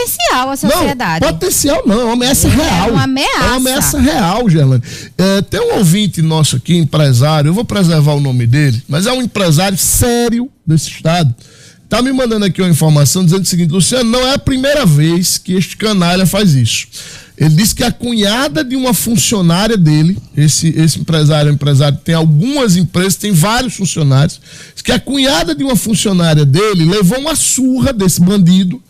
potencial à sociedade. Não, potencial não, é uma ameaça real. É uma ameaça. É uma ameaça real, Gerlane. Tem um ouvinte nosso aqui, empresário, eu vou preservar o nome dele, mas é um empresário sério desse estado. Tá me mandando aqui uma informação dizendo o seguinte: Luciano, não é a primeira vez que este canalha faz isso. Ele disse que a cunhada de uma funcionária dele, esse empresário tem algumas empresas, tem vários funcionários, diz que a cunhada de uma funcionária dele levou uma surra desse bandido,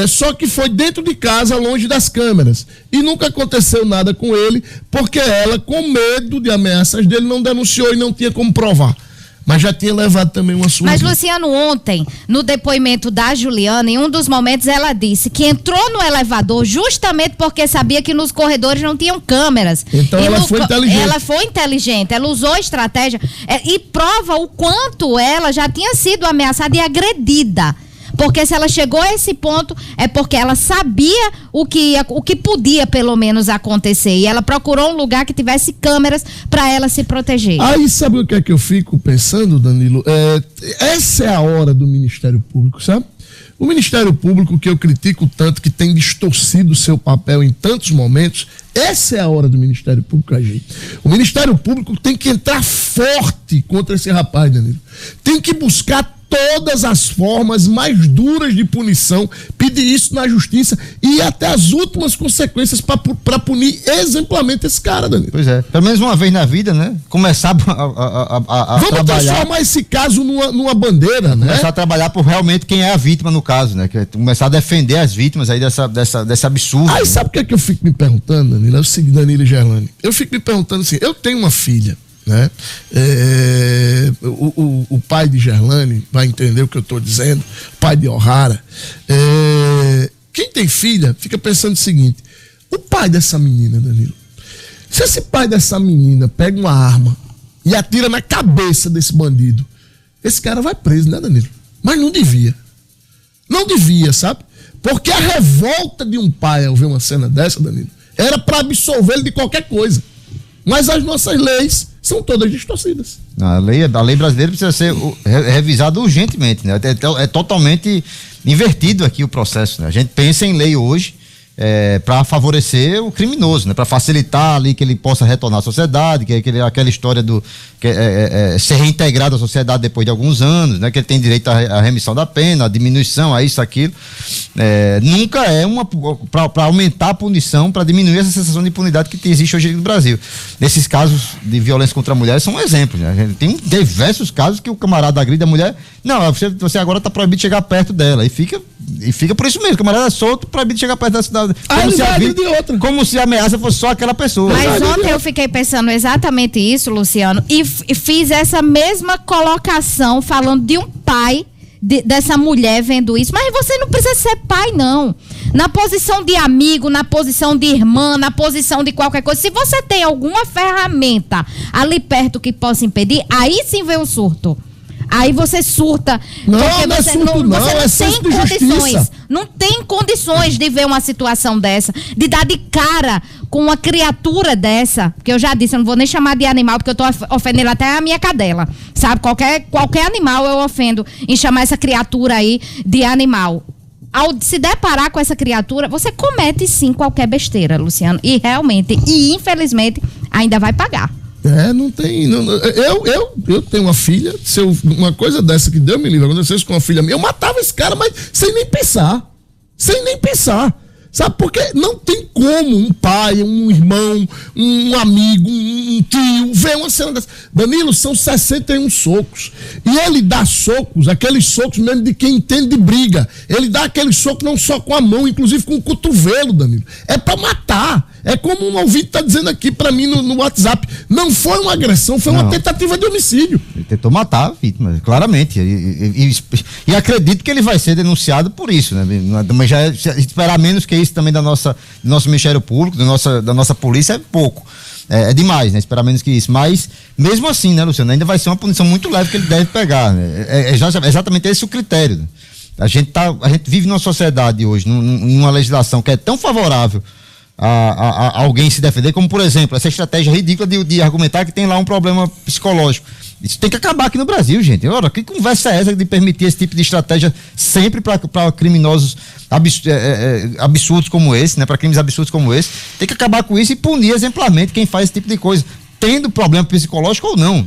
só que foi dentro de casa, longe das câmeras. E nunca aconteceu nada com ele, porque ela, com medo de ameaças dele, não denunciou e não tinha como provar. Mas já tinha levado também uma surra. Mas, Luciano, ontem, no depoimento da Juliana, em um dos momentos ela disse que entrou no elevador justamente porque sabia que nos corredores não tinham câmeras. Então ela foi inteligente. Ela foi inteligente, ela usou estratégia e prova o quanto ela já tinha sido ameaçada e agredida. Porque se ela chegou a esse ponto, é porque ela sabia o que podia, pelo menos, acontecer. E ela procurou um lugar que tivesse câmeras para ela se proteger. Aí sabe o que é que eu fico pensando, Danilo? Essa é a hora do Ministério Público, sabe? O Ministério Público, que eu critico tanto, que tem distorcido o seu papel em tantos momentos, essa é a hora do Ministério Público agir. O Ministério Público tem que entrar forte contra esse rapaz, Danilo. Tem que buscar todas as formas mais duras de punição, pedir isso na justiça e até as últimas consequências para punir exemplarmente esse cara, Danilo. Pois é, pelo menos uma vez na vida, né? Começar a Vamos trabalhar. transformar esse caso numa bandeira, né? Começar a trabalhar por realmente quem é a vítima no caso, né? Começar a defender as vítimas aí desse absurdo. Aí sabe o que é que eu fico me perguntando, Danilo? É o seguinte, Danilo e Gerlane. Eu fico me perguntando assim, eu tenho uma filha, né? O pai de Gerlane vai entender o que eu estou dizendo, pai de O'Hara. Quem tem filha fica pensando o seguinte: o pai dessa menina, Danilo, se esse pai dessa menina pega uma arma e atira na cabeça desse bandido, esse cara vai preso, né, Danilo? Mas não devia, sabe? Porque a revolta de um pai ao ver uma cena dessa, Danilo, era para absolver ele de qualquer coisa. Mas as nossas leis são todas distorcidas. A lei brasileira precisa ser revisada urgentemente, né? É totalmente invertido aqui o processo, né? A gente pensa em lei hoje para favorecer o criminoso, né? Para facilitar ali que ele possa retornar à sociedade, aquela história do ser reintegrado à sociedade depois de alguns anos, né? Que ele tem direito à remissão da pena, à diminuição, a isso, aquilo. Nunca é para aumentar a punição, para diminuir essa sensação de impunidade que existe hoje no Brasil. Nesses casos de violência contra mulheres são um exemplo, né? A gente tem diversos casos que o camarada agride a mulher, não, você agora está proibido de chegar perto dela, e fica por isso mesmo, o camarada é solto, proibido de chegar perto da cidade. Como se a ameaça fosse só aquela pessoa. Mas ontem eu fiquei pensando exatamente isso, Luciano, e fiz essa mesma colocação falando de um pai dessa mulher vendo isso. Mas você não precisa ser pai, não. Na posição de amigo, na posição de irmã, na posição de qualquer coisa, se você tem alguma ferramenta ali perto que possa impedir, aí sim vem o surto. Aí você surta, porque você não tem condições, não tem condições de ver uma situação dessa, de dar de cara com uma criatura dessa, porque eu já disse, eu não vou nem chamar de animal, porque eu tô ofendendo até a minha cadela, sabe? Qualquer animal eu ofendo em chamar essa criatura aí de animal. Ao se deparar com essa criatura, você comete sim qualquer besteira, Luciano, e realmente, e infelizmente, ainda vai pagar. Não tem. Eu tenho uma filha. Se uma coisa dessa que Deus me livre acontecesse com uma filha minha, eu matava esse cara, mas sem nem pensar. Sabe? Porque não tem como um pai, um irmão, um amigo, um tio ver uma cena dessa. Danilo, são 61 socos. E ele dá socos, aqueles socos mesmo de quem entende de briga. Ele dá aquele soco não só com a mão, inclusive com o cotovelo, Danilo. É pra matar. É como um ouvinte está dizendo aqui para mim no WhatsApp. Não foi uma agressão, foi uma tentativa de homicídio. Ele tentou matar a vítima, claramente. E acredito que ele vai ser denunciado por isso, né? Mas já esperar menos que isso também do nosso Ministério Público, da nossa polícia, é pouco. É demais, né? Esperar menos que isso. Mas, mesmo assim, né, Luciano? Ainda vai ser uma punição muito leve que ele deve pegar, né? É exatamente esse o critério, né? A gente vive numa sociedade hoje, numa legislação que é tão favorável a alguém se defender, como por exemplo essa estratégia ridícula de argumentar que tem lá um problema psicológico. Isso tem que acabar aqui no Brasil, gente. Ora, que conversa é essa de permitir esse tipo de estratégia sempre para criminosos absurdos como esse, né? Para crimes absurdos como esse. Tem que acabar com isso e punir exemplarmente quem faz esse tipo de coisa. Tendo problema psicológico ou não.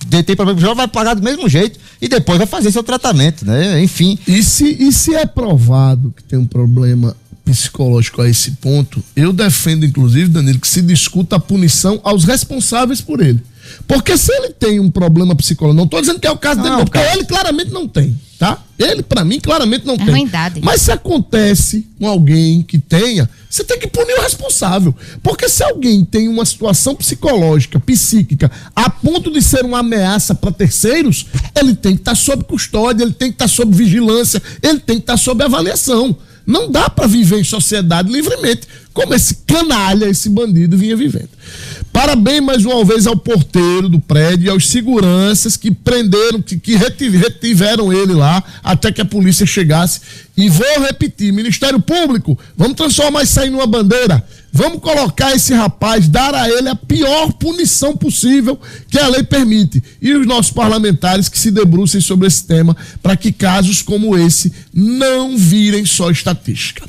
Tem problema psicológico, vai pagar do mesmo jeito e depois vai fazer seu tratamento, né? Enfim. E se é provado que tem um problema psicológico a esse ponto, eu defendo, inclusive, Danilo, que se discuta a punição aos responsáveis por ele. Porque se ele tem um problema psicológico, não estou dizendo que é o caso dele, não, porque ele claramente não tem, tá? Ele, pra mim, claramente não tem. Ruindade. Mas se acontece com alguém que tenha, você tem que punir o responsável. Porque se alguém tem uma situação psicológica, psíquica, a ponto de ser uma ameaça para terceiros, ele tem que estar sob custódia, ele tem que estar sob vigilância, ele tem que estar sob avaliação. Não dá para viver em sociedade livremente, como esse canalha, esse bandido vinha vivendo. Parabéns mais uma vez ao porteiro do prédio e aos seguranças que prenderam, que retiveram ele lá até que a polícia chegasse. E vou repetir, Ministério Público, vamos transformar isso aí numa bandeira. Vamos colocar esse rapaz, dar a ele a pior punição possível que a lei permite. E os nossos parlamentares que se debrucem sobre esse tema para que casos como esse não virem só estatística.